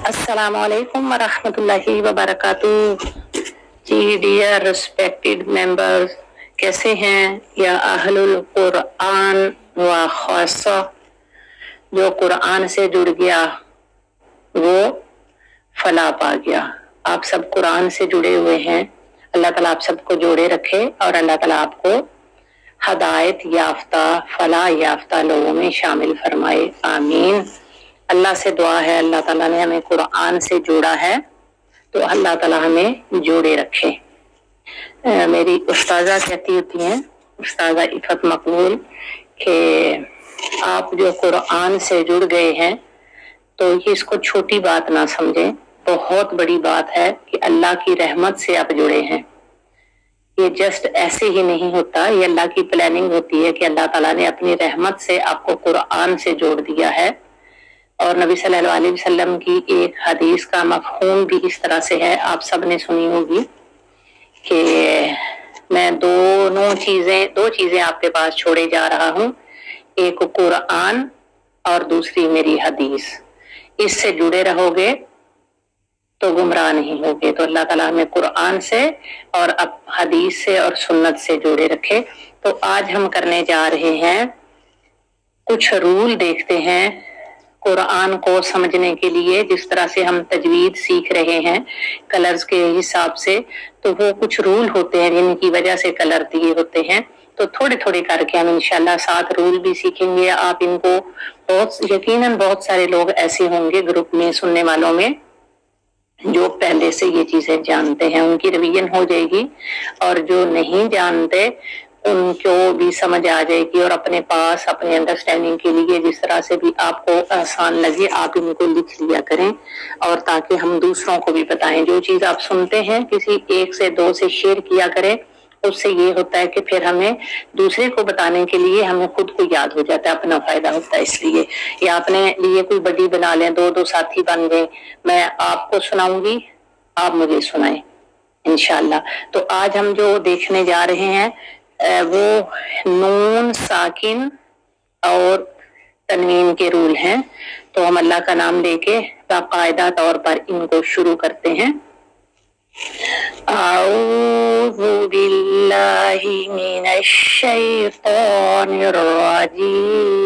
السلام علیکم ورحمۃ اللہ وبرکاتہ. جی ڈیئر ریسپیکٹڈ ممبرز، کیسے ہیں یا اہل القرآن و خاصہ؟ جو قرآن سے جڑ گیا وہ فلاح پا گیا. آپ سب قرآن سے جڑے ہوئے ہیں. اللہ تعالیٰ آپ سب کو جوڑے رکھے اور اللہ تعالیٰ آپ کو ہدایت یافتہ فلاح یافتہ لوگوں میں شامل فرمائے. آمین. اللہ سے دعا ہے، اللہ تعالیٰ نے ہمیں قرآن سے جوڑا ہے تو اللہ تعالیٰ ہمیں جوڑے رکھے. میری استاذہ کہتی ہوتی ہیں، استاذہ عفت مقبول، کہ آپ جو قرآن سے جڑ گئے ہیں تو یہ اس کو چھوٹی بات نہ سمجھیں، بہت بڑی بات ہے کہ اللہ کی رحمت سے آپ جڑے ہیں. یہ جسٹ ایسے ہی نہیں ہوتا، یہ اللہ کی پلاننگ ہوتی ہے کہ اللہ تعالیٰ نے اپنی رحمت سے آپ کو قرآن سے جوڑ دیا ہے. اور نبی صلی اللہ علیہ وسلم کی ایک حدیث کا مفہوم بھی اس طرح سے ہے، آپ سب نے سنی ہوگی کہ میں دو چیزیں آپ کے پاس چھوڑے جا رہا ہوں، ایک قرآن اور دوسری میری حدیث. اس سے جڑے رہو گے تو گمراہ نہیں ہوگے. تو اللہ تعالیٰ ہمیں قرآن سے اور اب حدیث سے اور سنت سے جوڑے رکھے. تو آج ہم کرنے جا رہے ہیں، کچھ رول دیکھتے ہیں قرآن کو سمجھنے کے لیے. جس طرح سے ہم تجوید سیکھ رہے ہیں کلرز کے حساب سے، تو وہ کچھ رول ہوتے ہیں جن کی وجہ سے کلر دیے ہوتے ہیں. تو تھوڑے تھوڑے کر کے ہم انشاءاللہ 7 رول بھی سیکھیں گے. آپ ان کو یقیناً بہت سارے لوگ ایسے ہوں گے گروپ میں سننے والوں میں جو پہلے سے یہ چیزیں جانتے ہیں، ان کی ریویژن ہو جائے گی، اور جو نہیں جانتے ان کو بھی سمجھ آ جائے گی. اور اپنے پاس اپنے انڈرسٹینڈنگ کے لیے جس طرح سے بھی آپ کو آسان لگے آپ ان کو لکھ لیا کریں، اور تاکہ ہم دوسروں کو بھی بتائیں. جو چیز آپ سنتے ہیں کسی ایک سے دو سے شیئر کیا کریں. اس سے یہ ہوتا ہے کہ پھر ہمیں دوسرے کو بتانے کے لیے ہمیں خود کو یاد ہو جاتا ہے، اپنا فائدہ ہوتا ہے. اس لیے یا اپنے لیے کوئی بڑی بنا لیں، دو ساتھی بن گئے، میں آپ کو سناؤں گی، آپ مجھے سنائیں انشاءاللہ. تو آج ہم جو دیکھنے جا رہے ہیں وہ نون ساکن اور تنوین کے رول ہیں. تو ہم اللہ کا نام لے کے باقاعدہ طور پر ان کو شروع کرتے ہیں. اعوذ باللہ من الشیطان الرجیم.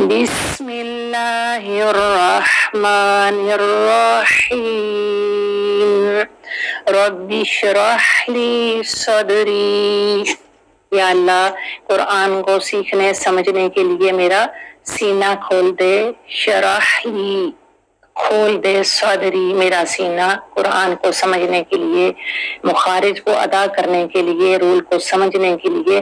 بسم اللہ الرحمن الرحیم. رب اشرح لی صدری. یا اللہ قرآن کو سیکھنے سمجھنے کے لیے میرا سینہ کھول دے. شرح لی، کھول دے، صدری، میرا سینہ قرآن کو سمجھنے کے لیے، مخارج کو ادا کرنے کے لیے، رول کو سمجھنے کے لیے.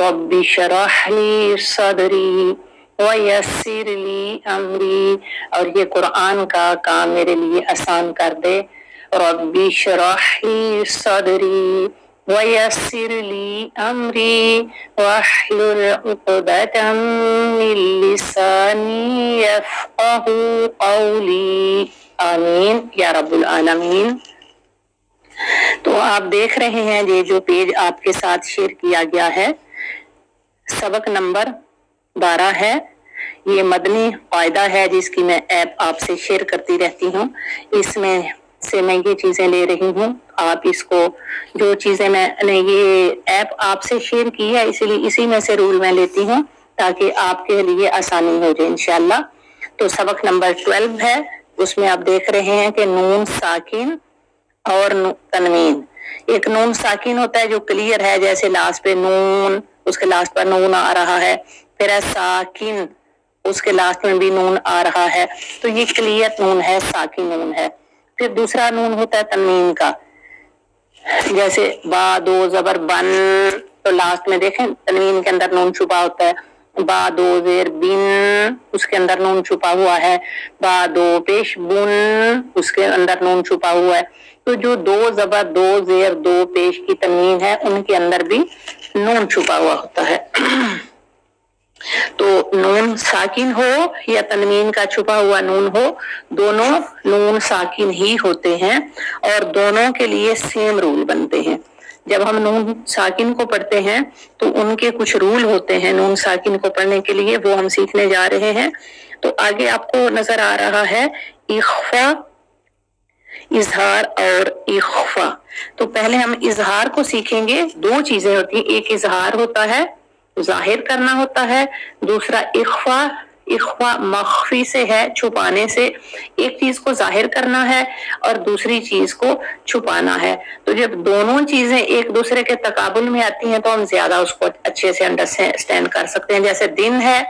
رب اشرح لی صدری ویسر لی امری. اور یہ قرآن کا کام میرے لیے آسان کر دے. رب اشرح لی صدری ویسر لی امری واحلل عقدۃ من لسانی یفقہوا قولی. آمین یا رب العالمین. تو آپ دیکھ رہے ہیں یہ جو پیج آپ کے ساتھ شیئر کیا گیا ہے، سبق نمبر 12 ہے. یہ مدنی قاعدہ ہے جس کی میں ایپ آپ سے شیئر کرتی رہتی ہوں. اس میں سے میں یہ چیزیں لے رہی ہوں. آپ اس کو، جو چیزیں میں نے یہ ایپ آپ سے شیئر کی ہے، اسی لیے اسی میں سے رول میں لیتی ہوں تاکہ آپ کے لیے آسانی ہو جائے انشاءاللہ. تو سبق نمبر 12 ہے. اس میں آپ دیکھ رہے ہیں کہ نون ساکن اور تنوین. ایک نون ساکن ہوتا ہے جو کلیئر ہے، جیسے لاسٹ پہ نون، اس کے لاسٹ پر نون آ رہا ہے. پھر ہے ساکن، اس کے لاسٹ میں بھی نون آ رہا ہے. تو یہ کلیئر نون ہے، ساکن نون ہے. پھر دوسرا نون ہوتا ہے تنوین کا، جیسے با دو زبر بن، تو لاسٹ میں دیکھیں تنوین کے اندر نون چھپا ہوتا ہے. با دو زیر بن، اس کے اندر نون چھپا ہوا ہے. با دو پیش بن، اس کے اندر نون چھپا ہوا ہے. تو جو دو زبر دو زیر دو پیش کی تنوین ہے ان کے اندر بھی نون چھپا ہوا ہوتا ہے. تو نون ساکن ہو یا تنوین کا چھپا ہوا نون ہو، دونوں نون ساکن ہی ہوتے ہیں اور دونوں کے لیے سیم رول بنتے ہیں. جب ہم نون ساکن کو پڑھتے ہیں تو ان کے کچھ رول ہوتے ہیں نون ساکن کو پڑھنے کے لیے، وہ ہم سیکھنے جا رہے ہیں۔ تو آگے آپ کو نظر آ رہا ہے اخفا، اظہار اور اخفا۔ تو پہلے ہم اظہار کو سیکھیں گے۔ دو چیزیں ہوتی ہیں، ایک اظہار ہوتا ہے، ظاہر کرنا ہوتا ہے، دوسرا اخفا۔ اخفا مخفی سے ہے، چھپانے سے، ایک چیز کو ظاہر کرنا ہے اور دوسری چیز کو چھپانا ہے۔ تو جب دونوں چیزیں ایک دوسرے کے تقابل میں آتی ہیں تو ہم زیادہ اس کو اچھے سے انڈرسٹینڈ کر سکتے ہیں۔ جیسے دن ہے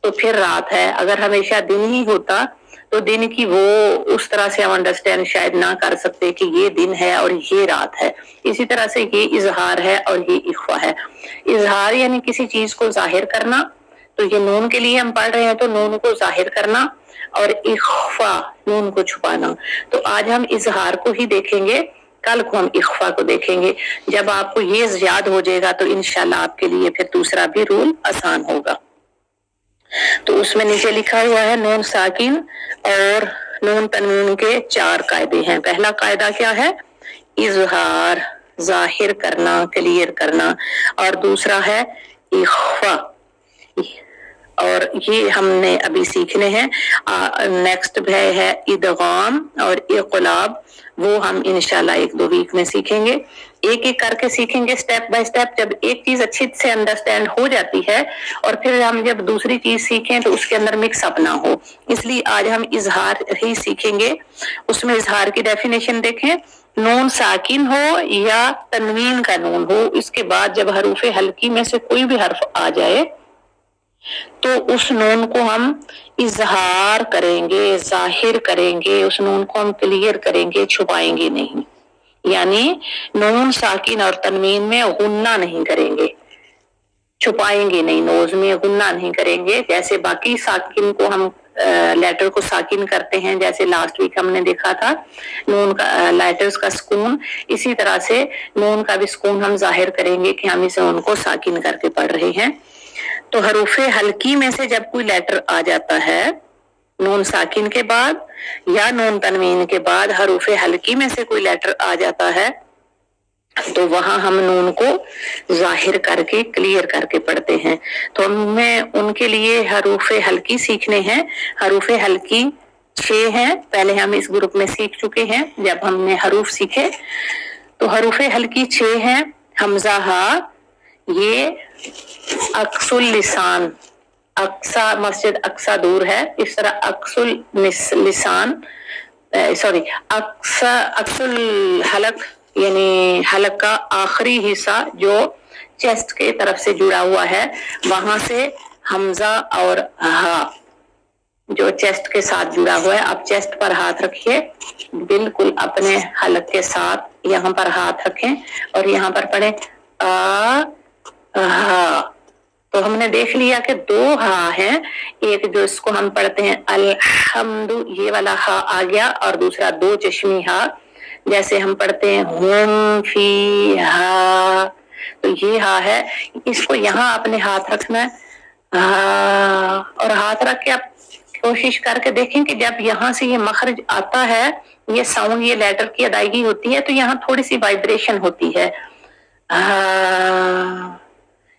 تو پھر رات ہے، اگر ہمیشہ دن ہی ہوتا تو دن کی وہ اس طرح سے ہم انڈرسٹینڈ شاید نہ کر سکتے کہ یہ دن ہے اور یہ رات ہے۔ اسی طرح سے یہ اظہار ہے اور یہ اخفا ہے۔ اظہار یعنی کسی چیز کو ظاہر کرنا، تو یہ نون کے لیے ہم پڑھ رہے ہیں تو نون کو ظاہر کرنا، اور اخفا نون کو چھپانا۔ تو آج ہم اظہار کو ہی دیکھیں گے، کل کو ہم اخفا کو دیکھیں گے۔ جب آپ کو یہ یاد ہو جائے گا تو انشاءاللہ آپ کے لیے پھر دوسرا بھی رول آسان ہوگا۔ تو اس میں نیچے لکھا ہوا ہے نون ساکن اور نون تنوین کے 4 قاعدے ہیں۔ پہلا قاعدہ کیا ہے؟ اظہار، ظاہر کرنا، کلیئر کرنا، اور دوسرا ہے اخفا، اور یہ ہم نے ابھی سیکھنے ہیں۔ نیکسٹ ہے ادغام اور اقلاب، وہ ہم انشاءاللہ 1-2 ویک میں سیکھیں گے۔ ایک ایک کر کے سیکھیں گے، سٹیپ بائی سٹیپ۔ جب ایک چیز اچھی سے انڈرسٹینڈ ہو جاتی ہے اور پھر ہم جب دوسری چیز سیکھیں تو اس کے اندر مکس اپ نہ ہو، اس لیے آج ہم اظہار ہی سیکھیں گے۔ اس میں اظہار کی ڈیفینیشن دیکھیں، نون ساکن ہو یا تنوین کا نون ہو، اس کے بعد جب حروف ہلکی میں سے کوئی بھی حرف آ جائے تو اس نون کو ہم اظہار کریں گے، ظاہر کریں گے، اس نون کو ہم کلیئر کریں گے، چھپائیں گے نہیں۔ یعنی نون ساکن اور تنوین میں غنہ نہیں کریں گے، چھپائیں گے نہیں، نوز میں غنہ نہیں کریں گے۔ جیسے باقی ساکن کو ہم لیٹر کو ساکن کرتے ہیں، جیسے لاسٹ ویک ہم نے دیکھا تھا نون کا لیٹرز کا سکون، اسی طرح سے نون کا بھی سکون ہم ظاہر کریں گے کہ ہم اس نون کو ساکن کر کے پڑھ رہے ہیں۔ تو حروف ہلکی میں سے جب کوئی لیٹر آ جاتا ہے نون ساکن کے بعد یا نون تنوین کے بعد، حروف ہلکی میں سے کوئی لیٹر آ جاتا ہے تو وہاں ہم نون کو ظاہر کر کے کلیئر کر کے پڑھتے ہیں۔ تو ہمیں ان کے لیے حروف ہلکی سیکھنے ہیں۔ حروف ہلکی 6 ہیں، پہلے ہم اس گروپ میں سیکھ چکے ہیں جب ہم نے حروف سیکھے۔ تو حروف ہلکی 6 ہیں، حمزہ ہا، یہ اقصی اللسان، اقصا مسجد اقصا دور ہے، اس طرح اقصی اللسان اقصی الحلق یعنی حلق کا آخری حصہ جو چیسٹ کے طرف سے جڑا ہوا ہے، وہاں سے حمزہ اور ہا جو چیسٹ کے ساتھ جڑا ہوا ہے، آپ چیسٹ پر ہاتھ رکھیے، بالکل اپنے حلق کے ساتھ یہاں پر ہاتھ رکھیں اور یہاں پر پڑھیں ہا۔ تو ہم نے دیکھ لیا کہ 2 ہا ہیں، ایک جو اس کو ہم پڑھتے ہیں الحمد، یہ والا ہا آ گیا، اور دوسرا 2 چشمی ہا، جیسے ہم پڑھتے ہیں ہم فی ہا، تو یہ ہا ہے، اس کو یہاں اپنے ہاتھ رکھنا ہے اور ہاتھ رکھ کے آپ کوشش کر کے دیکھیں کہ جب یہاں سے یہ مخرج آتا ہے، یہ ساؤنڈ، یہ لیٹر کی ادائیگی ہوتی ہے تو یہاں تھوڑی سی وائبریشن ہوتی ہے۔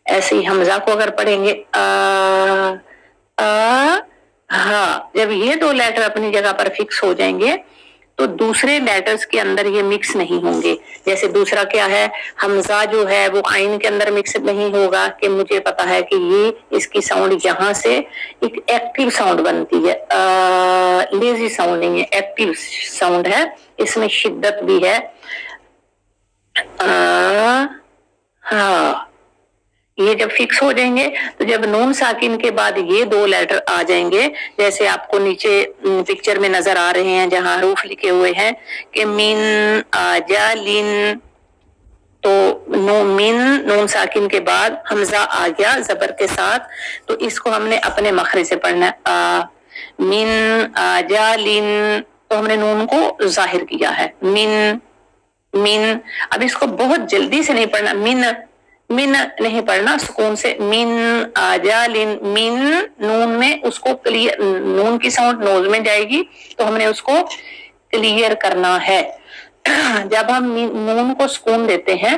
ایسے ہی حمزہ کو اگر پڑھیں گے جب یہ 2 لیٹر اپنی جگہ پر فکس ہو جائیں گے تو دوسرے لیٹرز کے اندر یہ مکس نہیں ہوں گے۔ جیسے دوسرا کیا ہے، حمزہ جو ہے وہ آئین کے اندر مکس نہیں ہوگا کہ مجھے پتا ہے کہ یہ اس کی ساؤنڈ یہاں سے ایک ایکٹیو ساؤنڈ بنتی ہے، لیزی ساؤنڈ نہیں ہے، ایکٹیو ساؤنڈ ہے، اس میں شدت بھی ہے۔ یہ جب فکس ہو جائیں گے تو جب نون ساکن کے بعد یہ 2 لیٹر آ جائیں گے، جیسے آپ کو نیچے پکچر میں نظر آ رہے ہیں جہاں حروف لکھے ہوئے ہیں کہ من آجالن، تو من نون ساکن کے بعد حمزہ آ گیا زبر کے ساتھ، تو اس کو ہم نے اپنے مخرج سے پڑھنا ہے، من آجالن، تو ہم نے نون کو ظاہر کیا ہے، من۔ اب اس کو بہت جلدی سے نہیں پڑھنا، من نہیں پڑھنا، سکون سے، من آجالن، من نون میں اس کو کلیئر، نون کی ساؤنڈ نوز میں جائے گی تو ہم نے اس کو کلیئر کرنا ہے۔ جب ہم نون کو سکون دیتے ہیں